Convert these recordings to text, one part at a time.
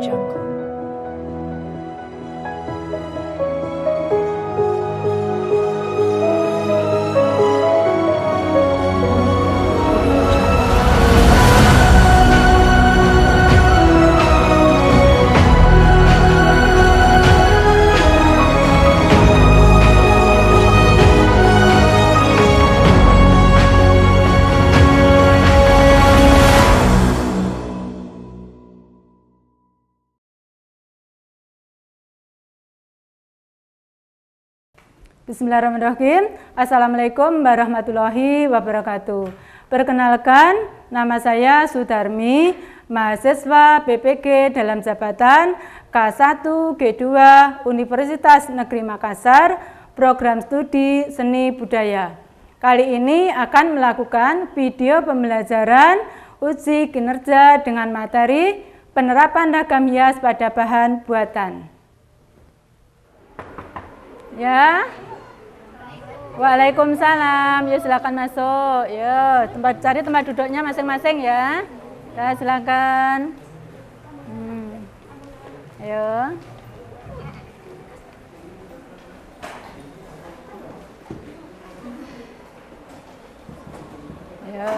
Jungle. Bismillahirrahmanirrahim. Assalamualaikum warahmatullahi wabarakatuh. Perkenalkan, nama saya Sudarmi, mahasiswa BPG dalam jabatan K1 G2 Universitas Negeri Makassar, program studi seni budaya. Kali ini akan melakukan video pembelajaran uji kinerja dengan materi penerapan ragam hias pada bahan buatan. Ya. Waalaikumsalam. Ya, silakan masuk. Ya, cari tempat duduknya masing-masing ya. Ya, silakan. Ayo. Ayo.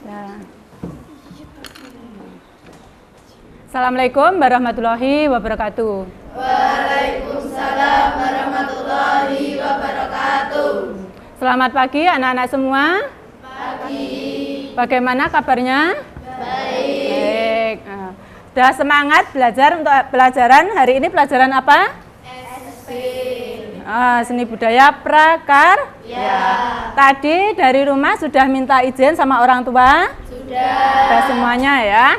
Ya. Assalamualaikum warahmatullahi wabarakatuh. Waalaikumsalam warahmatullahi wabarakatuh. Selamat pagi anak-anak semua. Pagi. Bagaimana kabarnya? Baik. Sudah semangat belajar untuk pelajaran hari ini? Pelajaran apa? SP. Seni budaya prakarya. Ya. Tadi dari rumah sudah minta izin sama orang tua? Sudah semuanya ya.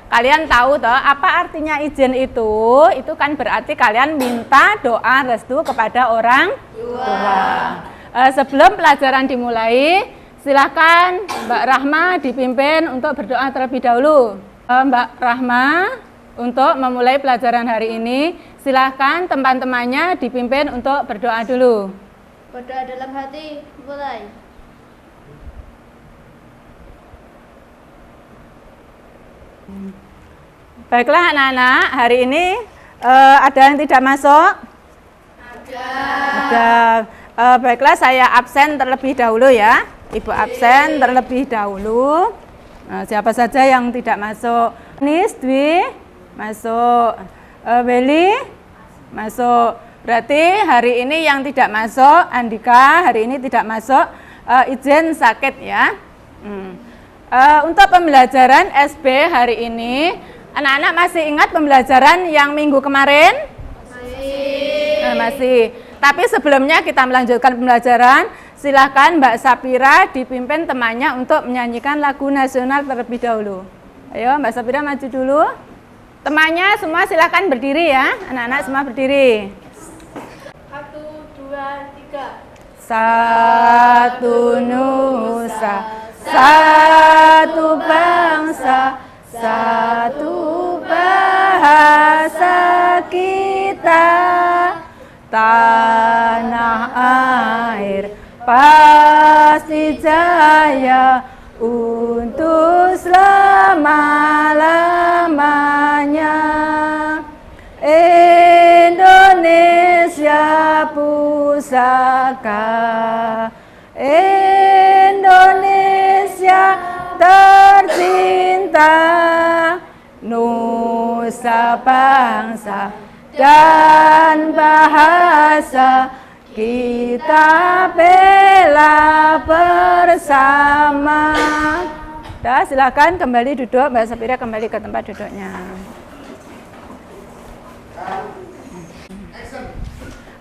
Kalian tahu toh apa artinya izin itu? Itu kan berarti kalian minta doa restu kepada orang tua. Sebelum pelajaran dimulai, silakan Mbak Rahma dipimpin untuk berdoa terlebih dahulu. Mbak Rahma untuk memulai pelajaran hari ini, silakan teman-temannya dipimpin untuk berdoa dulu. Berdoa dalam hati, mulai. Baiklah anak-anak, hari ini ada yang tidak masuk? Ada. Baiklah, saya absen terlebih dahulu ya. Ibu absen terlebih dahulu. Siapa saja yang tidak masuk? Nis, Dwi, masuk. Beli, masuk. Berarti hari ini yang tidak masuk, Andika hari ini tidak masuk, izin sakit ya. Untuk pembelajaran SB hari ini, anak-anak masih ingat pembelajaran yang minggu kemarin? Masih. Tapi sebelumnya kita melanjutkan pembelajaran, silakan Mbak Sapira dipimpin temannya untuk menyanyikan lagu nasional terlebih dahulu. Ayo Mbak Sapira maju dulu. Temannya semua silakan berdiri ya, anak-anak semua berdiri. 1, 2, 3. Satu nusa, satu bangsa, satu bahasa kita, tanah air pasti jaya untuk selama-lamanya. Indonesia pusaka, Indonesia tercinta, nusa bangsa dan bahasa kita bela bersama. Silakan kembali duduk, Mbak Sapira kembali ke tempat duduknya.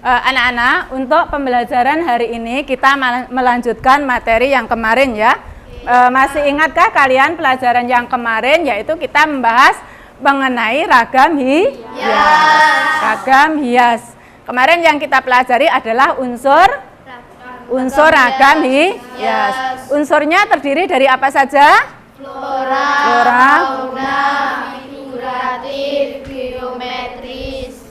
Anak-anak, untuk pembelajaran hari ini kita melanjutkan materi yang kemarin ya. Masih ingatkah kalian pelajaran yang kemarin, yaitu kita membahas mengenai ragam hias. Kemarin yang kita pelajari adalah unsur ragam hias. Unsurnya terdiri dari apa saja? Flora, fauna, figuratif, geometris.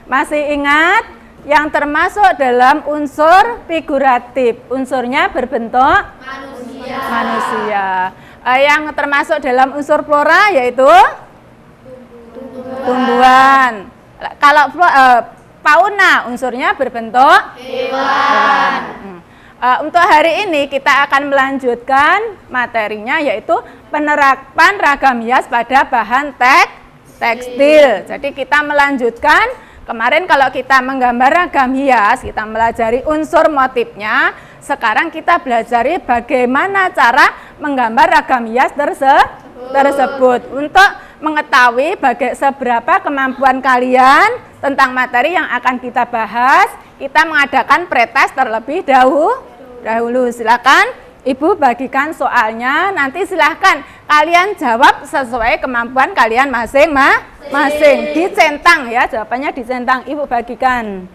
Masih ingat? Yang termasuk dalam unsur figuratif, unsurnya berbentuk manusia. Manusia. Yang termasuk dalam unsur flora yaitu tumbuhan. Kalau fauna unsurnya berbentuk hewan. Untuk hari ini kita akan melanjutkan materinya yaitu penerapan ragam hias pada bahan tekstil. Jadi kita melanjutkan, kemarin kalau kita menggambar ragam hias, kita melajari unsur motifnya. Sekarang kita belajari bagaimana cara menggambar ragam hias tersebut. Untuk mengetahui seberapa kemampuan kalian tentang materi yang akan kita bahas, kita mengadakan pretest terlebih dahulu. Silakan Ibu bagikan soalnya, nanti silahkan kalian jawab sesuai kemampuan kalian masing-masing. Dicentang ya, jawabannya dicentang. Ibu bagikan.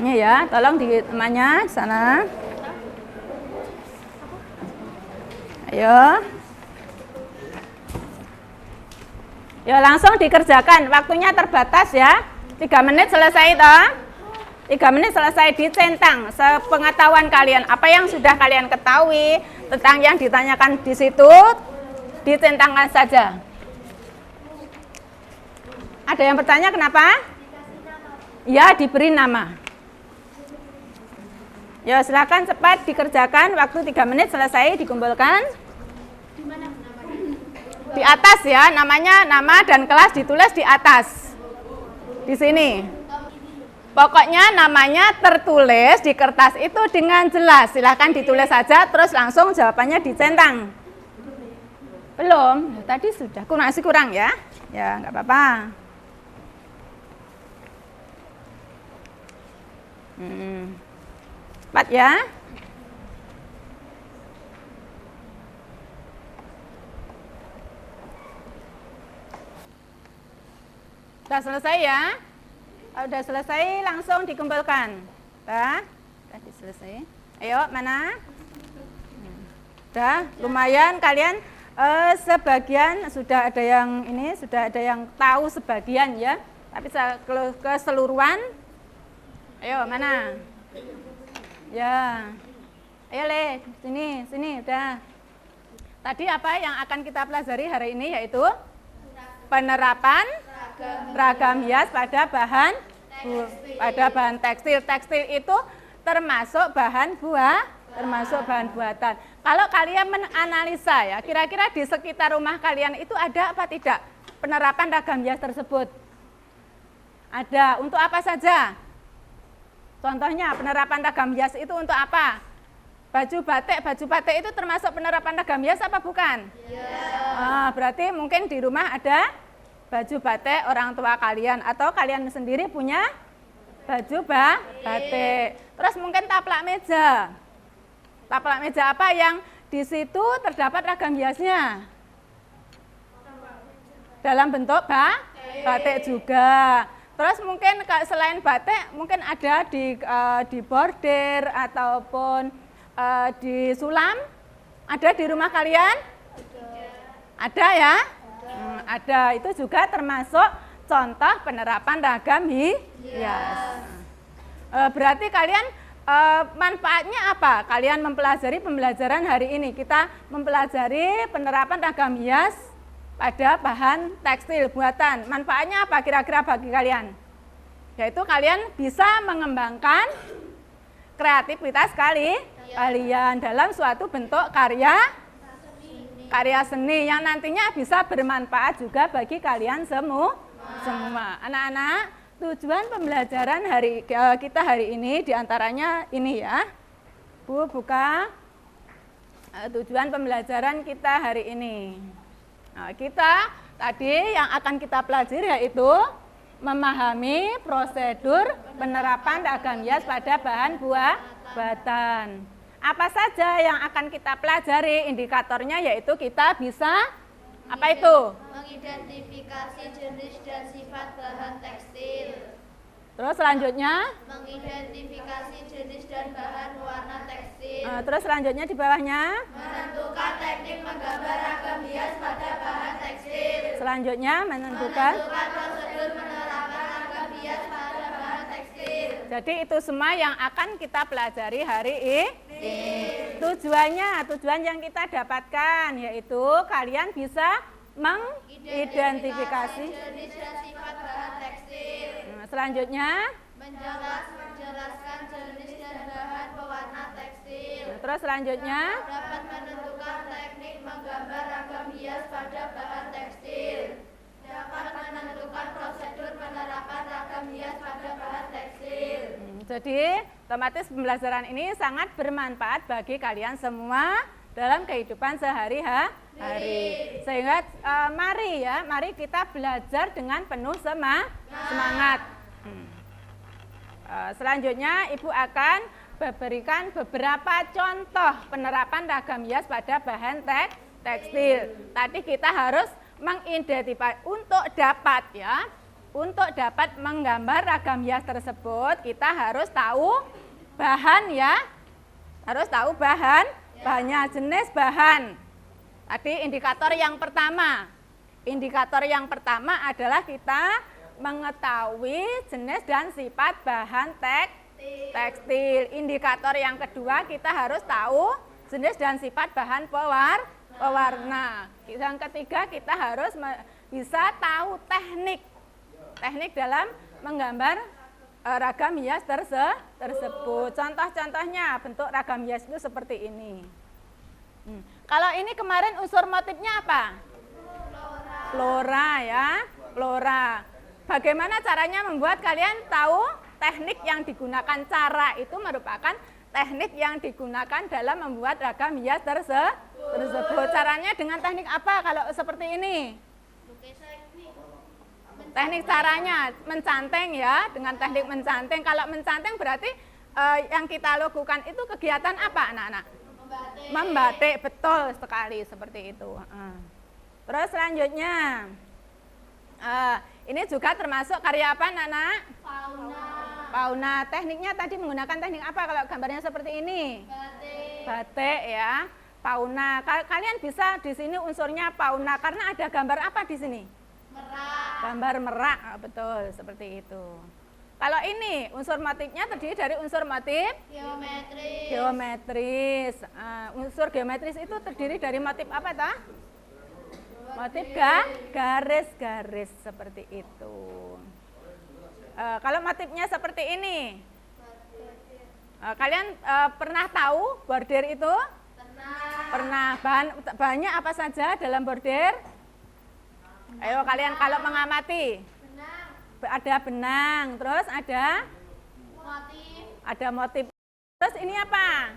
Ini ya, tolong di temannya sana. Ayo. Ya langsung dikerjakan, waktunya terbatas ya. 3 menit selesai toh. 3 menit selesai, dicentang sepengetahuan kalian. Apa yang sudah kalian ketahui tentang yang ditanyakan di situ, dicentangkan saja. Ada yang bertanya kenapa? Ya, diberi nama. Ya, silakan cepat dikerjakan, waktu 3 menit selesai, dikumpulkan. Di atas ya, namanya, nama dan kelas ditulis di atas. Di sini. Pokoknya namanya tertulis di kertas itu dengan jelas. Silahkan ditulis saja, terus langsung jawabannya dicentang. Belum? Tadi sudah. Masih kurang ya? Ya, nggak apa-apa. Cepat ya. Sudah selesai ya? Sudah selesai, langsung dikumpulkan. Sudah selesai. Ayo, mana? Sudah, lumayan kalian sebagian sudah ada yang ini, sudah ada yang tahu sebagian ya. Tapi keseluruhan. Ayo, mana? Ya. Ayo, Le, sini, udah. Tadi apa yang akan kita pelajari hari ini yaitu penerapan ragam hias pada bahan tekstil. Tekstil itu termasuk bahan buatan. Kalau kalian menganalisa ya, kira-kira di sekitar rumah kalian itu ada apa tidak penerapan ragam hias tersebut? Ada. Untuk apa saja? Contohnya penerapan ragam hias itu untuk apa? Baju batik itu termasuk penerapan ragam hias apa bukan? Ya. Berarti mungkin di rumah ada baju batik orang tua kalian atau kalian sendiri punya baju batik. Terus mungkin taplak meja. Taplak meja apa yang di situ terdapat ragam hiasnya? Dalam bentuk batik juga. Terus mungkin selain batik mungkin ada di bordir ataupun di sulam. Ada di rumah kalian? Ada ya? Ada, itu juga termasuk contoh penerapan ragam hias. Berarti kalian manfaatnya apa? Kalian mempelajari pembelajaran hari ini. Kita mempelajari penerapan ragam hias pada bahan tekstil buatan. Manfaatnya apa kira-kira bagi kalian? Yaitu kalian bisa mengembangkan kreativitas kalian dalam suatu bentuk karya seni yang nantinya bisa bermanfaat juga bagi kalian semua. Anak-anak, tujuan pembelajaran kita hari ini diantaranya ini ya. Bu, buka tujuan pembelajaran kita hari ini. Nah, kita tadi yang akan kita pelajari yaitu memahami prosedur penerapan ragam hias pada bahan buatan. Apa saja yang akan kita pelajari, indikatornya yaitu kita bisa, apa itu? Mengidentifikasi jenis dan sifat bahan tekstil. Terus selanjutnya? Mengidentifikasi jenis dan bahan warna tekstil. Terus selanjutnya di bawahnya? Menentukan teknik menggambar ragam hias pada bahan tekstil. Selanjutnya menentukan prosedur penerapan ragam hias pada bahan tekstil. Jadi itu semua yang akan kita pelajari hari ini. Tujuan yang kita dapatkan yaitu kalian bisa mengidentifikasi jenis dan sifat bahan tekstil. Selanjutnya Menjelaskan jenis dan bahan pewarna tekstil. terus selanjutnya Dapat menentukan teknik menggambar ragam hias pada bahan tekstil. Dapat menentukan prosedur penerapan ragam hias pada bahan tekstil. jadi otomatis pembelajaran ini sangat bermanfaat bagi kalian semua dalam kehidupan sehari-hari. Sehingga mari kita belajar dengan penuh semangat. Selanjutnya Ibu akan memberikan beberapa contoh penerapan ragam hias pada bahan tekstil. Tadi kita harus mengidentifikasi untuk dapat menggambar ragam hias tersebut kita harus tahu bahan harus tahu bahannya, jenis bahan. Tadi indikator yang pertama adalah kita mengetahui jenis dan sifat bahan tekstil. Indikator yang kedua kita harus tahu jenis dan sifat bahan pewarna. Yang ketiga kita harus bisa tahu teknik dalam menggambar ragam hias tersebut. Contoh-contohnya bentuk ragam hias itu seperti ini. Kalau ini kemarin unsur motifnya apa? Flora ya, flora. Bagaimana caranya membuat kalian tahu teknik yang digunakan? Cara itu merupakan teknik yang digunakan dalam membuat ragam hias tersebut. Caranya dengan teknik apa kalau seperti ini? Teknik caranya mencanting ya, dengan teknik mencanting. Kalau mencanting berarti yang kita lakukan itu kegiatan apa anak-anak? Membatik, betul sekali seperti itu. Terus selanjutnya, ini juga termasuk karya apa anak-anak? Fauna. Tekniknya tadi menggunakan teknik apa kalau gambarnya seperti ini? Batik ya, fauna. Kalian bisa di sini unsurnya fauna karena ada gambar apa di sini? Merak. Gambar merak, betul seperti itu. Kalau ini unsur motifnya terdiri dari unsur motif geometris. Unsur geometris itu terdiri dari motif apa toh? Motif garis-garis seperti itu. Kalau motifnya seperti ini, kalian pernah tahu bordir itu? Pernah. Bahannya apa saja dalam bordir? Ayo kalian kalau mengamati. Ada benang, terus ada motif. Terus ini apa?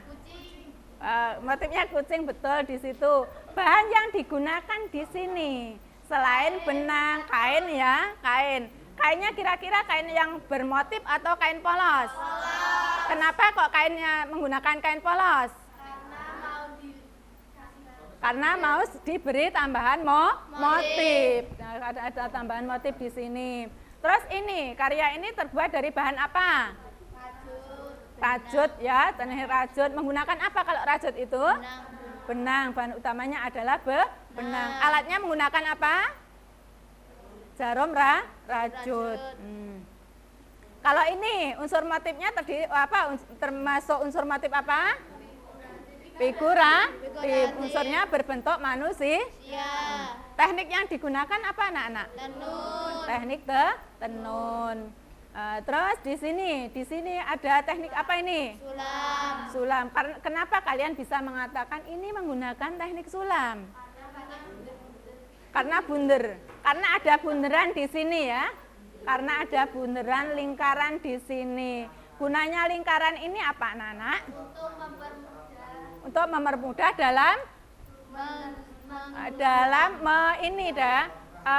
Motifnya kucing, betul di situ. Bahan yang digunakan di sini selain benang, kain ya, kain. Kainnya kira-kira kain yang bermotif atau kain polos? Kenapa kok kainnya menggunakan kain polos? Karena mau diberi tambahan motif. Nah, ada tambahan motif di sini. Terus ini karya ini terbuat dari bahan apa? Rajut ya, teknik rajut. Menggunakan apa kalau rajut itu? Benang. Bahan utamanya adalah benang. Alatnya menggunakan apa? Jarum rajut. Kalau ini unsur motifnya terdiri apa? Termasuk unsur motif apa? Figuratif. Unsurnya berbentuk manusia. Teknik yang digunakan apa anak-anak? Tenun. Teknik tenun. Terus di sini ada teknik apa ini? Sulam. Kenapa kalian bisa mengatakan ini menggunakan teknik sulam? Karena bunder. Karena ada bunderan di sini ya. Karena ada bunderan lingkaran di sini. Gunanya lingkaran ini apa anak-anak? Untuk mempermudah dalam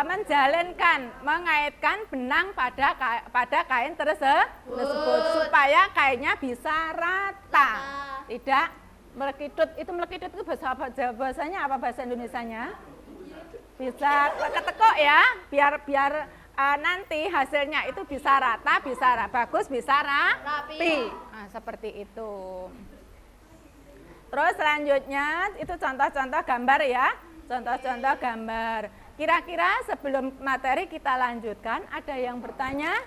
menjalinkan, mengaitkan benang pada kain tersebut supaya kainnya bisa rata, tidak melekitut. Itu melekitut itu bahasanya apa bahasa Indonesianya? Bisa ketekuk ya, biar nanti hasilnya itu bisa rata, bisa bagus, bisa rapi. Nah, seperti itu. Terus selanjutnya itu contoh-contoh gambar ya, contoh-contoh gambar. Kira-kira sebelum materi kita lanjutkan, ada yang bertanya?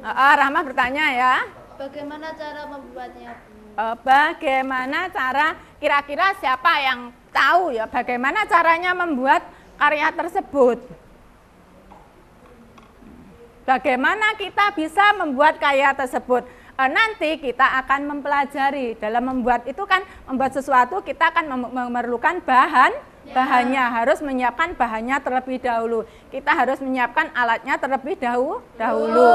Rahma bertanya ya. Bagaimana cara membuatnya? Bagaimana cara, kira-kira siapa yang tahu ya bagaimana caranya membuat karya tersebut? Bagaimana kita bisa membuat karya tersebut? Nanti kita akan mempelajari. Dalam membuat itu kan, membuat sesuatu kita akan memerlukan bahannya, harus menyiapkan bahannya terlebih dahulu. Kita harus menyiapkan alatnya terlebih dahulu.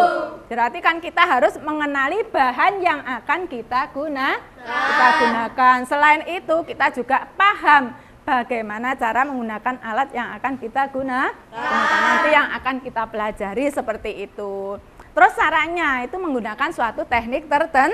Berarti kan kita harus mengenali bahan yang akan kita gunakan. Selain itu kita juga paham bagaimana cara menggunakan alat yang akan kita gunakan. Nanti yang akan kita pelajari seperti itu. Terus caranya itu menggunakan suatu teknik tertentu.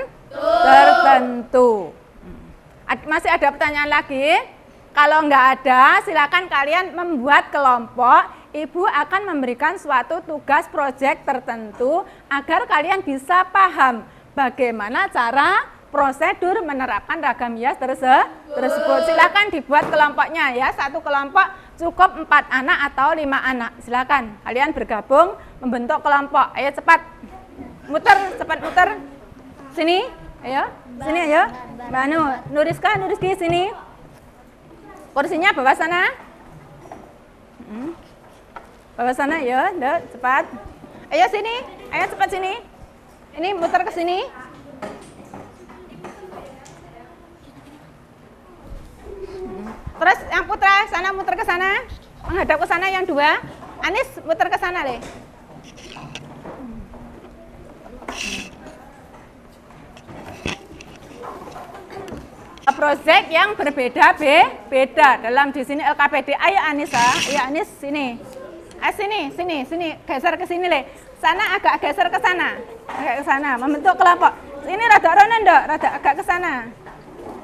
Masih ada pertanyaan lagi? Kalau nggak ada, silakan kalian membuat kelompok. Ibu akan memberikan suatu tugas proyek tertentu agar kalian bisa paham bagaimana cara prosedur menerapkan ragam hias tersebut. Silakan dibuat kelompoknya ya. Satu kelompok cukup 4 anak atau 5 anak. Silakan kalian bergabung membentuk kelompok. Ayo cepat muter. Sini, ayo. Sini ayo. Mbak Nuriski sini. Kursinya bawah sana. Bawah sana ya, cepat. Ayo sini, ayo cepat sini. Ini muter ke sini. Terus yang putra sana muter ke sana, menghadap ke sana yang 2. Anis muter ke sana deh. Proyek yang berbeda dalam di sini LKPD. Ayo Anissa, ayo Anis sini. Sini, geser ke sini le. Sana agak geser ke sana, membentuk kelompok. Ini rada ronen dok, rada agak ke sana.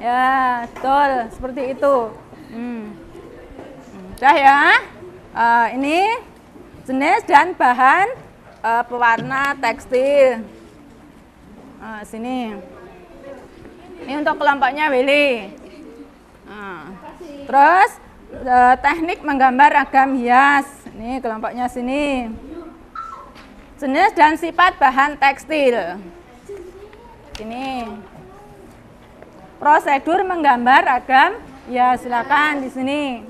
Ya, betul seperti itu. Udah ya. Ini jenis dan bahan pewarna tekstil. Sini. Ini untuk kelompoknya Willy. Terus teknik menggambar ragam hias. Ini kelompoknya sini. Jenis dan sifat bahan tekstil. Ini. Prosedur menggambar ragam hias. Silakan di sini.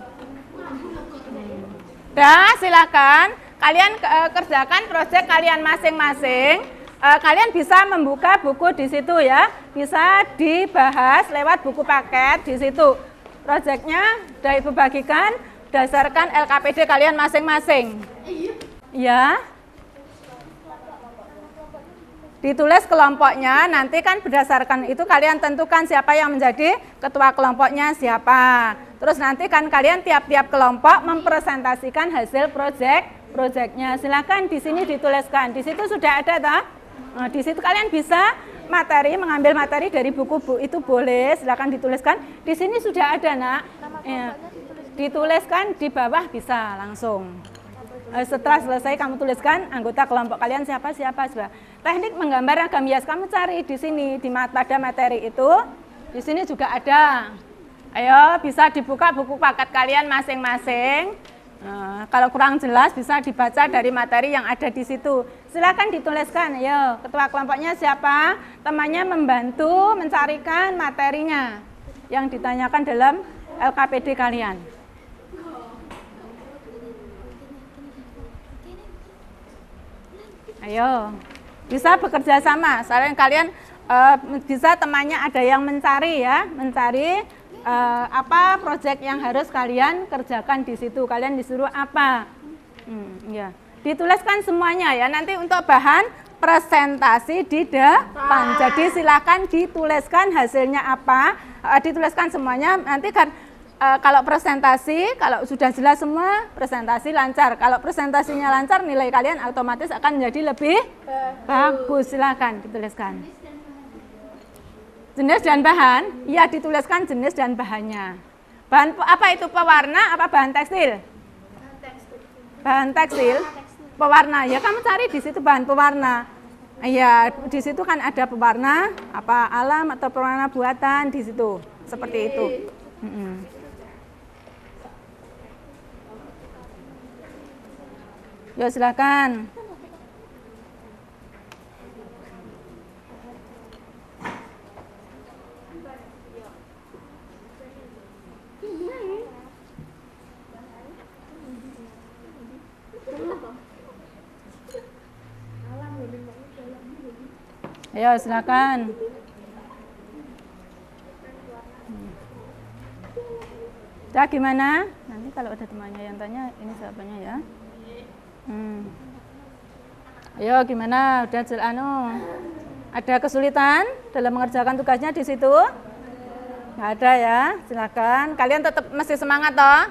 Dah, silakan kalian kerjakan proyek kalian masing-masing. Kalian bisa membuka buku di situ ya, bisa dibahas lewat buku paket di situ. Proyeknya sudah Ibu bagikan berdasarkan LKPD kalian masing-masing. Ya. Ditulis kelompoknya, nanti kan berdasarkan itu kalian tentukan siapa yang menjadi ketua kelompoknya siapa. Terus nanti kan kalian tiap-tiap kelompok mempresentasikan hasil proyeknya. Silakan di sini dituliskan. Di situ sudah ada toh? Nah, di situ kalian bisa mengambil materi dari buku itu boleh, silakan dituliskan. Di sini sudah ada nak, ya, dituliskan di bawah bisa langsung. Setelah selesai kamu tuliskan anggota kelompok kalian siapa. Teknik menggambar ragam hias kamu cari di sini pada materi itu, di sini juga ada. Ayo bisa dibuka buku paket kalian masing-masing. Kalau kurang jelas bisa dibaca dari materi yang ada di situ. Silakan dituliskan. Ayo, ketua kelompoknya siapa? Temannya membantu mencarikan materinya yang ditanyakan dalam LKPD kalian. Ayo, bisa bekerja sama. Selain kalian bisa temannya ada yang mencari ya, apa proyek yang harus kalian kerjakan di situ. Kalian disuruh apa? Ya. Dituliskan semuanya ya. Nanti untuk bahan presentasi di depan. Jadi silakan dituliskan hasilnya apa. Dituliskan semuanya. Nanti kan kalau presentasi, kalau sudah jelas semua, presentasi lancar. Kalau presentasinya lancar, nilai kalian otomatis akan menjadi lebih bagus. Silakan dituliskan. Jenis dan bahan, ya dituliskan jenis dan bahannya. Bahan apa itu, pewarna apa bahan tekstil? Bahan tekstil, pewarna. Ya kamu cari di situ bahan pewarna. Ya di situ kan ada pewarna apa alam atau pewarna buatan di situ, seperti itu. Ya silakan. Ayo silakan. Udah gimana? Nanti kalau ada temannya yang tanya, ini siapanya ya. Ayo gimana? Udah ada kesulitan dalam mengerjakan tugasnya di situ? Nggak ada ya, silakan. Kalian tetap mesti semangat toh?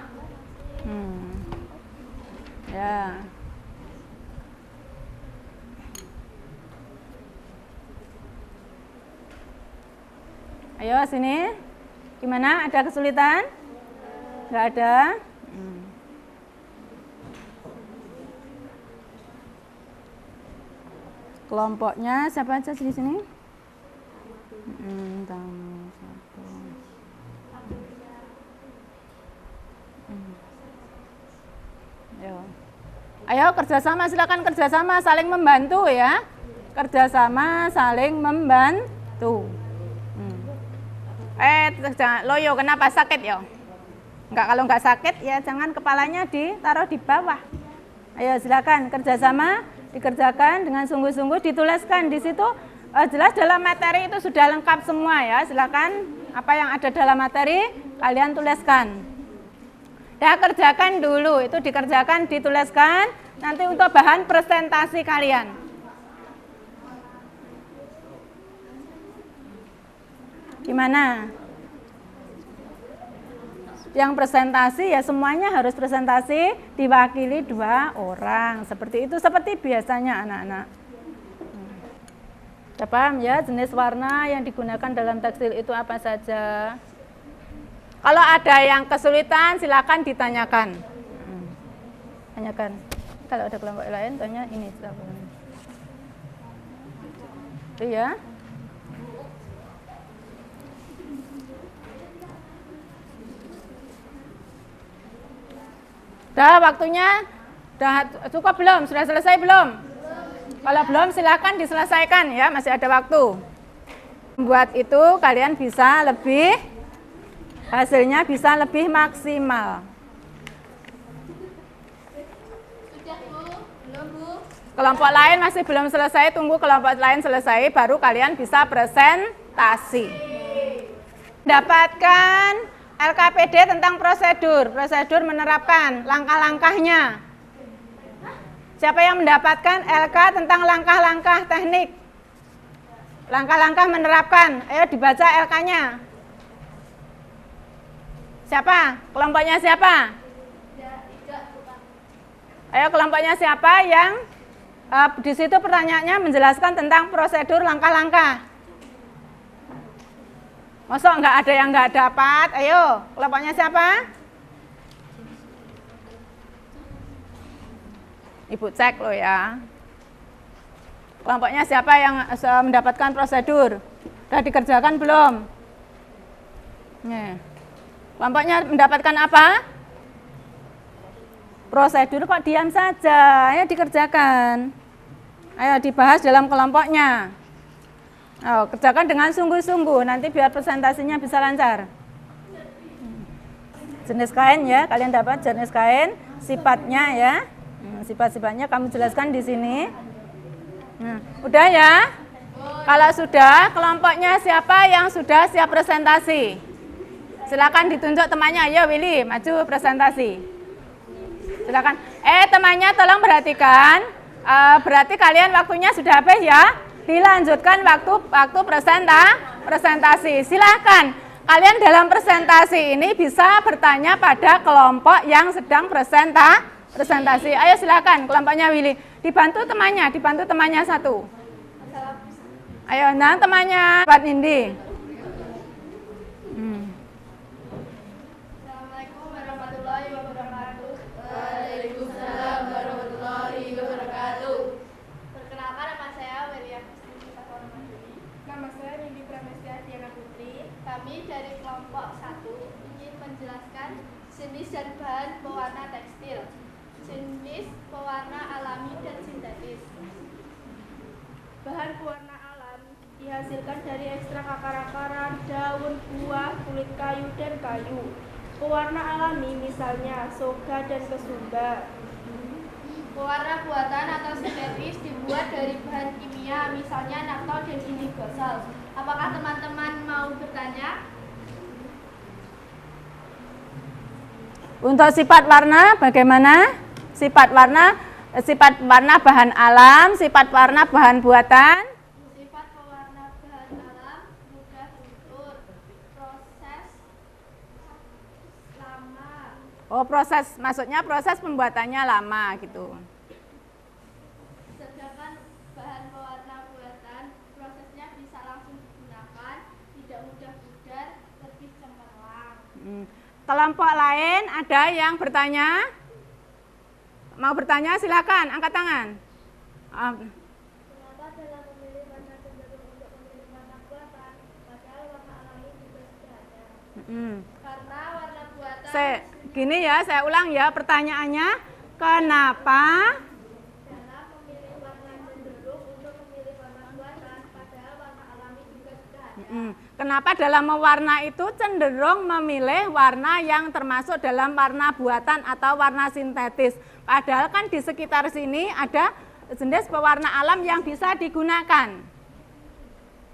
Ya. Ayo sini. Gimana? Ada kesulitan? Nggak ada? Kelompoknya siapa aja di sini? Ayo kerjasama, silakan kerjasama, saling membantu ya. Kerjasama, saling membantu. Jangan loyo, kenapa sakit ya? Enggak, kalau nggak sakit ya jangan kepalanya ditaruh di bawah. Ayo silakan kerjasama, dikerjakan dengan sungguh-sungguh, dituliskan di situ. Jelas dalam materi itu sudah lengkap semua ya. Silakan apa yang ada dalam materi kalian tuliskan. Ya kerjakan dulu, itu dikerjakan, dituliskan. Nanti untuk bahan presentasi kalian. Gimana? Yang presentasi ya semuanya harus presentasi diwakili 2 orang. Seperti itu, seperti biasanya anak-anak. Sudah paham ya jenis warna yang digunakan dalam tekstil itu apa saja? Kalau ada yang kesulitan silakan ditanyakan. Tanyakan. Kalau ada kelompok lain tanya ini silakan. Itu ya. Dah waktunya, dah cukup belum? Sudah selesai belum? Kalau belum silakan diselesaikan ya, masih ada waktu. Buat itu kalian bisa lebih, hasilnya bisa lebih maksimal. Sudah Bu? Belum Bu? Kelompok lain masih belum selesai, tunggu kelompok lain selesai, baru kalian bisa presentasi. Dapatkan LKPD tentang prosedur menerapkan langkah-langkahnya. Siapa yang mendapatkan LK tentang langkah-langkah teknik? Langkah-langkah menerapkan. Ayo dibaca LK-nya. Siapa? Kelompoknya siapa? Ayo kelompoknya siapa yang di situ pertanyaannya menjelaskan tentang prosedur langkah-langkah. Masa nggak ada yang nggak dapat? Ayo, kelompoknya siapa? Ibu cek loh ya. Kelompoknya siapa yang mendapatkan prosedur? Sudah dikerjakan belum? Nih. Kelompoknya mendapatkan apa? Prosedur kok diam saja? Ayo dikerjakan. Ayo dibahas dalam kelompoknya. Oh, kerjakan dengan sungguh-sungguh, nanti biar presentasinya bisa lancar. Jenis kain ya, kalian dapat jenis kain, sifatnya ya. Sifat-sifatnya kamu jelaskan di sini. Udah ya? Kalau sudah, kelompoknya siapa yang sudah siap presentasi? Silakan ditunjuk temannya. Ayo Willy, maju presentasi. Silakan. Temannya tolong perhatikan. Berarti kalian waktunya sudah habis ya? Dilanjutkan waktu presentasi. Silakan. Kalian dalam presentasi ini bisa bertanya pada kelompok yang sedang presentasi. Ayo silakan kelompoknya Willy. Dibantu temannya satu. Ayo, nah temannya Pak Nindi. Assalamualaikum warahmatullahi wabarakatuh. Waalaikumsalam warahmatullahi wabarakatuh. Perkenalkan, nama saya William Mustafa Ramadhani. Nama saya Nindi Pramesya Diana Putri. Kami dari kelompok 1 ingin menjelaskan jenis dan bahan pewarna tekstil, jenis pewarna alami dan sintetis. Bahan pewarna alami dihasilkan dari ekstrak akar-akaran, daun, buah, kulit kayu, dan kayu. Pewarna alami misalnya soga dan kesumba. Pewarna buatan atau sintetis dibuat dari bahan kimia, misalnya naftol dan iligosol. Apakah teman-teman mau bertanya? Untuk sifat warna bagaimana? Sifat warna bahan alam, sifat warna bahan buatan. Sifat pewarna bahan alam mudah luntur, proses lama. Oh, maksudnya proses pembuatannya lama gitu. Sedangkan bahan pewarna buatan prosesnya bisa langsung digunakan, tidak mudah pudar, lebih cemerlang. Kelompok lain ada yang bertanya? Mau bertanya silakan, angkat tangan. Kenapa dalam memilih warna cenderung untuk memilih warna buatan, padahal warna alami juga sudah ada? Karena warna buatan Gini ya, saya ulang ya pertanyaannya. Kenapa dalam memilih warna cenderung untuk memilih warna buatan, padahal warna alami juga sudah ada? Kenapa dalam mewarna itu cenderung memilih warna yang termasuk dalam warna buatan atau warna sintetis? Padahal kan di sekitar sini ada jenis pewarna alam yang bisa digunakan.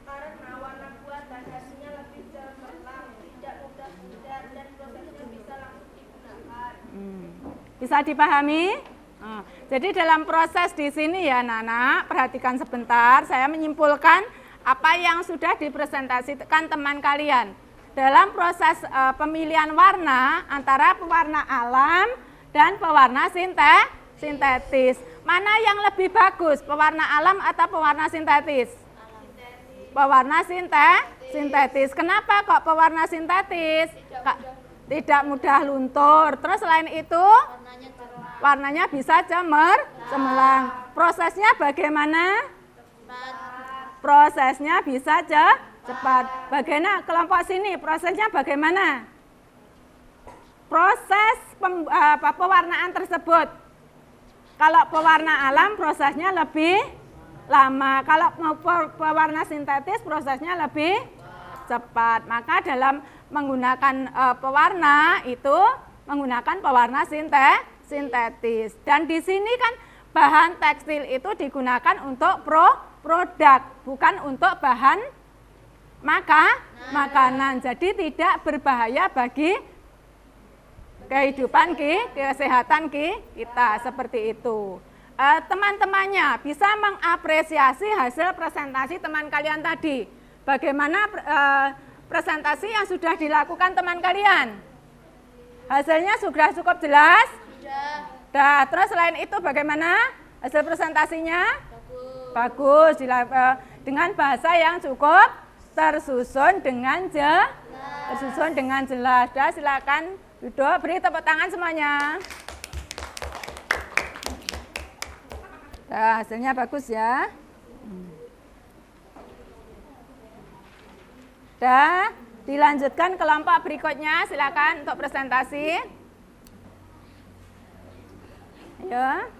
Karena warna buatan hasilnya lebih cemerlang, tidak mudah pudar, dan prosesnya bisa langsung digunakan. Bisa dipahami? Jadi dalam proses di sini ya Nana, perhatikan sebentar, saya menyimpulkan apa yang sudah dipresentasikan teman kalian. Dalam proses pemilihan warna antara pewarna alam dan pewarna sintetis. Mana yang lebih bagus, pewarna alam atau pewarna sintetis? Pewarna sintetis. Kenapa kok pewarna sintetis? Tidak mudah luntur. Terus selain itu, warnanya bisa cemerlang. Prosesnya bagaimana? Prosesnya bisa cepat. Bagaimana kelompok sini? Prosesnya bagaimana? Proses pewarnaan tersebut. Kalau pewarna alam prosesnya lebih lama. Kalau pewarna sintetis prosesnya lebih cepat. Maka dalam menggunakan pewarna itu menggunakan pewarna sintetis. Dan di sini kan bahan tekstil itu digunakan untuk produk, bukan untuk bahan makanan. Jadi tidak berbahaya bagi kehidupan kesehatan kita, seperti itu. Teman-temannya bisa mengapresiasi hasil presentasi teman kalian tadi. Bagaimana presentasi yang sudah dilakukan teman kalian? Hasilnya sudah cukup jelas? Sudah. Terus selain itu bagaimana hasil presentasinya? Bagus. Dengan bahasa yang cukup tersusun dengan jelas. Sudah, silakan duduk, beri tepuk tangan semuanya. Nah, hasilnya bagus ya. Dah, dilanjutkan kelompok berikutnya, silakan untuk presentasi. Ya.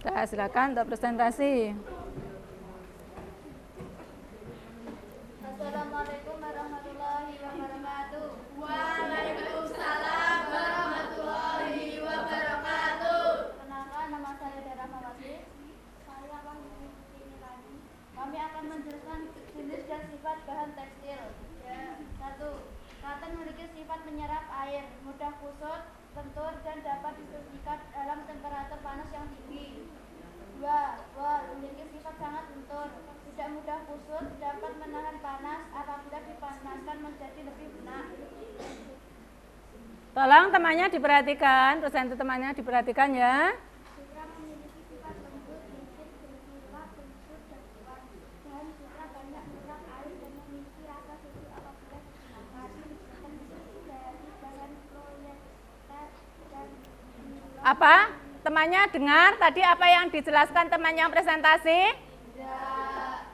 Dah, silakan untuk presentasi. Assalamualaikum warahmatullahi wabarakatuh. Waalaikumsalam warahmatullahi wabarakatuh. Kenalkan, nama saya Dara Fawati. Saya akan mengikuti ini lagi. Kami akan menjelaskan jenis dan sifat bahan tekstil. 1. Cotton memiliki sifat menyerap air, mudah kusut, lentur, dan dapat diikat dalam temperatur panas yang tinggi. 2. Wol memiliki sifat sangat lentur, tidak mudah kusut, dapat menahan panas apabila dipanaskan menjadi lebih lunak. Tolong temannya diperhatikan, presentasi temannya diperhatikan ya. Sutra memiliki sifat lembut, licin, bergula, lembut, dan kuat. Dan sutra banyak menyerap air dan memiliki rasa sejuk apabila digunakan. Kondisi dari bahan poliester dan Apa? Temannya dengar tadi apa yang dijelaskan teman yang presentasi?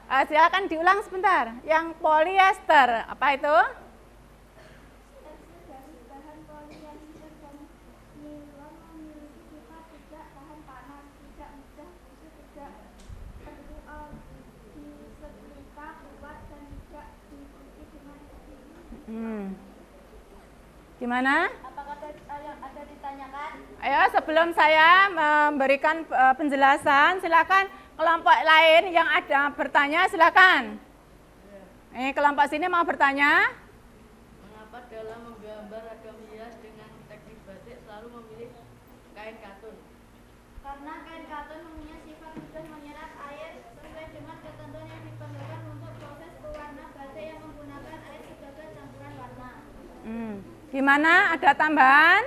Silakan diulang sebentar. Yang polyester, apa itu? tekstil dari bahan poliester dan nilon memiliki sifat tidak tahan panas, tidak mudah kusut, tidak perlu disetrika, kuat, dan tidak diikuti dengan Gimana? Apakah yang ada ditanyakan? Ayo sebelum saya memberikan penjelasan, silakan kelompok lain yang ada bertanya, silakan. Kelompok sini mau bertanya? Mengapa dalam menggambar ragam hias dengan teknik batik selalu memilih kain katun? Karena kain katun mempunyai sifat mudah menyerap air sesuai dengan ketentuan yang diperlukan untuk proses pewarna batik yang menggunakan air sebagai campuran warna. Gimana? Ada tambahan?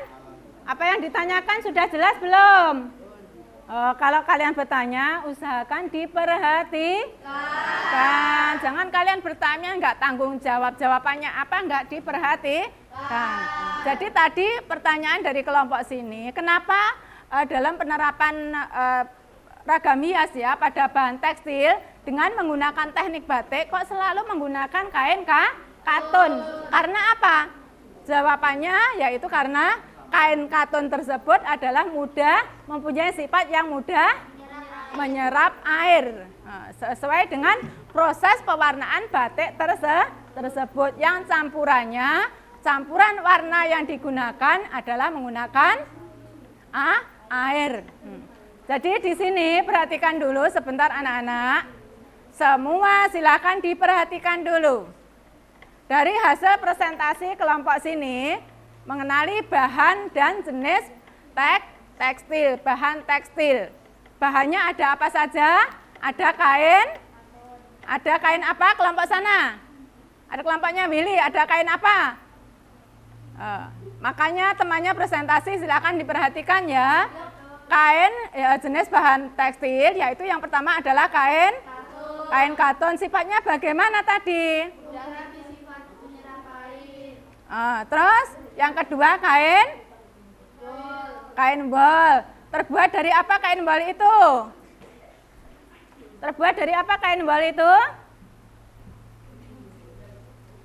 Apa yang ditanyakan sudah jelas belum? Kalau kalian bertanya, usahakan diperhatikan. Jangan kalian bertanya nggak tanggung jawab. Jawabannya apa nggak diperhatikan. Jadi tadi pertanyaan dari kelompok sini, kenapa dalam penerapan ragam hias ya pada bahan tekstil dengan menggunakan teknik batik kok selalu menggunakan kain katun? Karena apa? Jawabannya yaitu karena kain katun tersebut adalah mempunyai sifat yang mudah menyerap air. Sesuai dengan proses pewarnaan batik tersebut yang campuran warna yang digunakan adalah menggunakan air. Jadi di sini perhatikan dulu sebentar anak-anak. Semua silakan diperhatikan dulu. Dari hasil presentasi kelompok sini mengenali bahan dan jenis tekstil, bahan tekstil. Bahannya ada apa saja? Ada kain apa kelompok sana? Ada kelompoknya Willy, ada kain apa? Makanya temannya presentasi silakan diperhatikan ya. Kain ya, jenis bahan tekstil yaitu yang pertama adalah kain katun. Sifatnya bagaimana tadi? Terus yang kedua kain wol. Terbuat dari apa kain wol itu? Terbuat dari apa kain wol itu?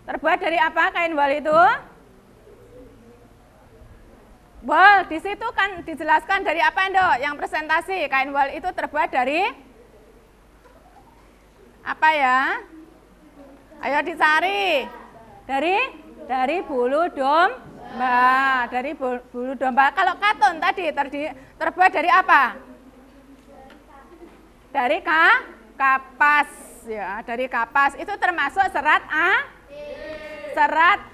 Terbuat dari apa kain wol itu? Wol, di situ kan dijelaskan dari apa Endo? Yang presentasi kain wol itu terbuat dari apa ya? Ayo dicari. Dari bulu domba, dari bulu domba. Kalau katun tadi terbuat dari apa? Dari kapas ya, dari kapas. Itu termasuk serat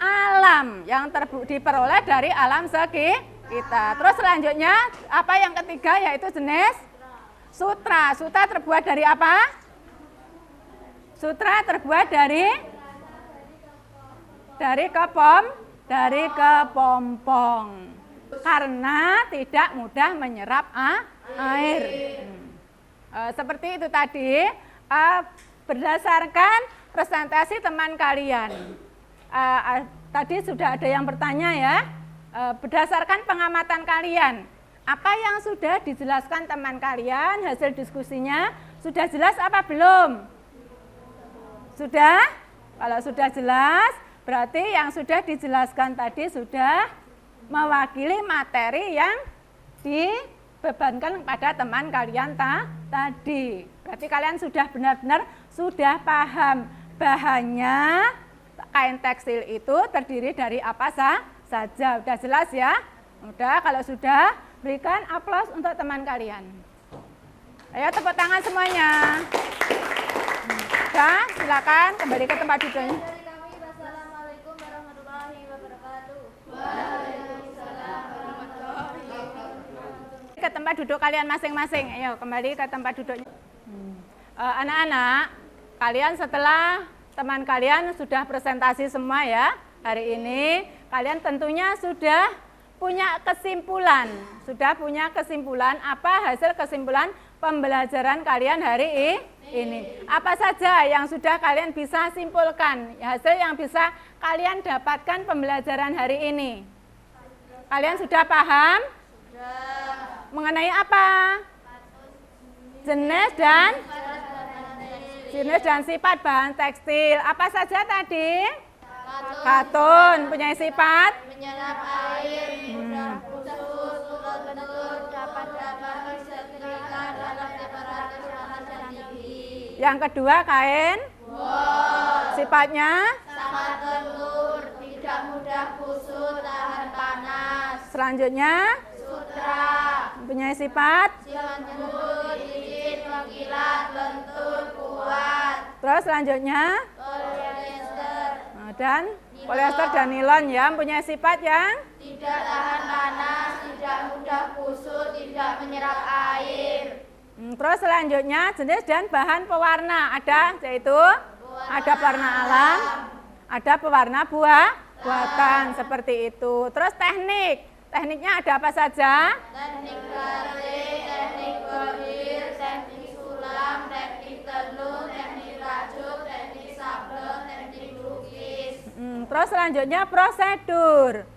alam yang diperoleh dari alam sekitar. Terus selanjutnya apa yang ketiga yaitu jenis sutra. Sutra terbuat dari apa? Sutra terbuat dari kepompong karena tidak mudah menyerap air. Seperti itu tadi berdasarkan presentasi teman kalian. Tadi sudah ada yang bertanya ya. Berdasarkan pengamatan kalian, apa yang sudah dijelaskan teman kalian hasil diskusinya sudah jelas apa belum? Sudah? Kalau sudah jelas, berarti yang sudah dijelaskan tadi sudah mewakili materi yang dibebankan pada teman kalian tadi. Berarti kalian sudah benar-benar sudah paham bahannya kain tekstil itu terdiri dari apa saja. Udah jelas ya? Udah, kalau sudah berikan aplaus untuk teman kalian. Ayo tepuk tangan semuanya. Udah, silakan kembali ke tempat duduknya. Wassalamualaikum warahmatullahi wabarakatuh. Ke tempat duduk kalian masing-masing. Ayo kembali ke tempat duduknya. Anak-anak, kalian setelah teman kalian sudah presentasi semua ya hari ini, kalian tentunya sudah punya kesimpulan. Apa hasil kesimpulan pembelajaran kalian hari ini? Apa saja yang sudah kalian bisa simpulkan? Hasil yang bisa kalian dapatkan pembelajaran hari ini? Kalian sudah paham? Mengenai apa? Jenis dan sifat bahan tekstil. Apa saja tadi? Katun punya sifat Menyerap air, mudah kusut, lentur, dapat disetrika dalam temperatur panas dan tinggi. Yang kedua kain Wol, sifatnya sangat lentur, tidak mudah kusut, tahan selanjutnya sutra, mempunyai sifat. lembut, licin, mengkilat, lentur, kuat. Terus selanjutnya Polyester, dan polyester dan nilon ya, mempunyai sifat yang tidak tahan panas, tidak mudah kusut, tidak menyerap air. Terus selanjutnya jenis dan bahan pewarna ada, yaitu ada pewarna alam, ada pewarna buatan seperti itu. Terus tekniknya ada apa saja? Teknik batik, teknik bordir, teknik sulam, teknik tenun, teknik rajut, teknik sablon, teknik lukis. Terus selanjutnya prosedur.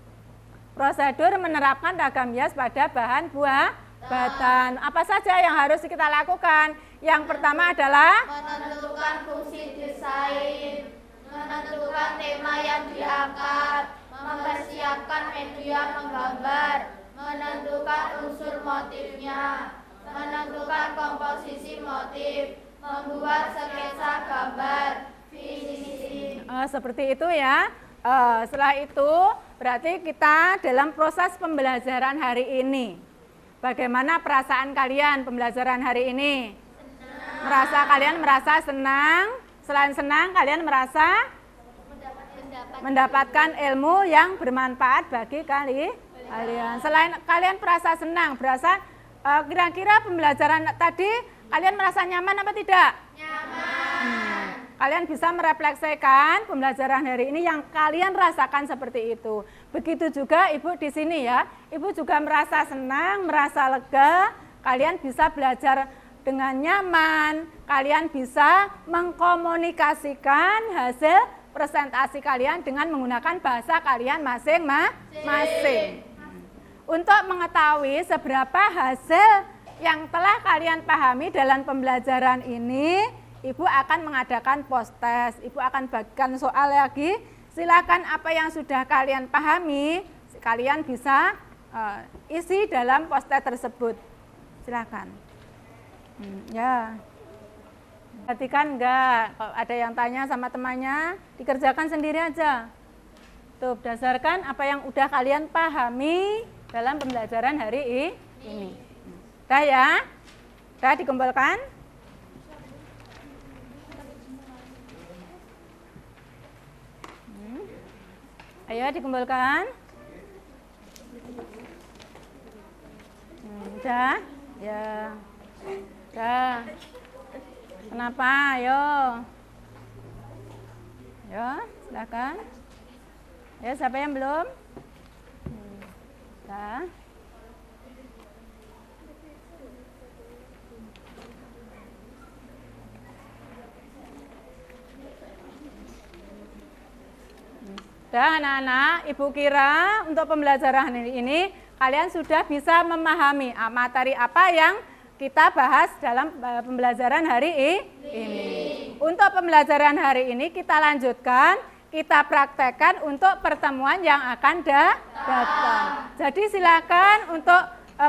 Prosedur menerapkan ragam hias pada bahan buatan. Apa saja yang harus kita lakukan? Yang pertama adalah Menentukan fungsi desain, menentukan tema yang diangkat, mempersiapkan media menggambar, menentukan unsur motifnya, menentukan komposisi motif, membuat sketsa gambar, finishing. seperti itu ya. Setelah itu berarti kita dalam proses pembelajaran hari ini. Bagaimana perasaan kalian pembelajaran hari ini? Kalian merasa senang? Selain senang, kalian merasa mendapatkan ilmu yang bermanfaat bagi kalian. Selain kalian merasa senang, kira-kira pembelajaran tadi kalian merasa nyaman apa tidak? Nyaman. Kalian bisa merefleksikan pembelajaran hari ini yang kalian rasakan seperti itu. Begitu juga Ibu di sini ya. Ibu juga merasa senang, merasa lega. Kalian bisa belajar dengan nyaman. Kalian bisa mengkomunikasikan hasil presentasi kalian dengan menggunakan bahasa kalian masing-masing. Untuk mengetahui seberapa hasil yang telah kalian pahami dalam pembelajaran ini, Ibu akan mengadakan post test. Ibu akan bagikan soal lagi. Silakan apa yang sudah kalian pahami, kalian bisa isi dalam post test tersebut. Silakan. Ya. Perhatikan enggak? Kalau ada yang tanya sama temannya, dikerjakan sendiri aja. Tuh, berdasarkan apa yang udah kalian pahami dalam pembelajaran hari ini. Udah ya? Udah dikumpulkan? Ayo dikumpulkan. Udah? Ya. Udah. Kenapa? Ayo. Ayo, silakan. Ya, siapa yang belum? Udah. Dah anak-anak, Ibu kira untuk pembelajaran ini kalian sudah bisa memahami materi apa yang kita bahas dalam pembelajaran hari ini. Untuk pembelajaran hari ini kita lanjutkan, kita praktekkan untuk pertemuan yang akan datang. Jadi silakan untuk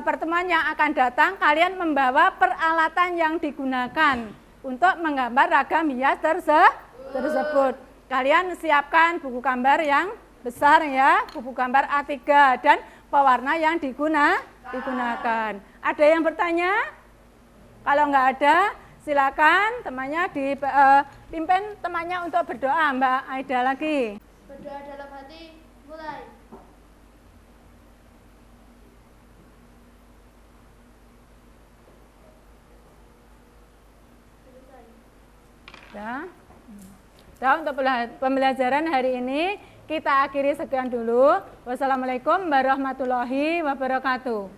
pertemuan yang akan datang kalian membawa peralatan yang digunakan untuk menggambar ragam hias tersebut. Kalian siapkan buku gambar yang besar ya, buku gambar A3 dan pewarna yang digunakan. Ada yang bertanya? Kalau nggak ada, silakan temannya dipimpin temannya untuk berdoa. Mbak Aida lagi. Berdoa dalam hati, mulai. Ya. Dan untuk pembelajaran hari ini kita akhiri sekian dulu. Wassalamualaikum warahmatullahi wabarakatuh.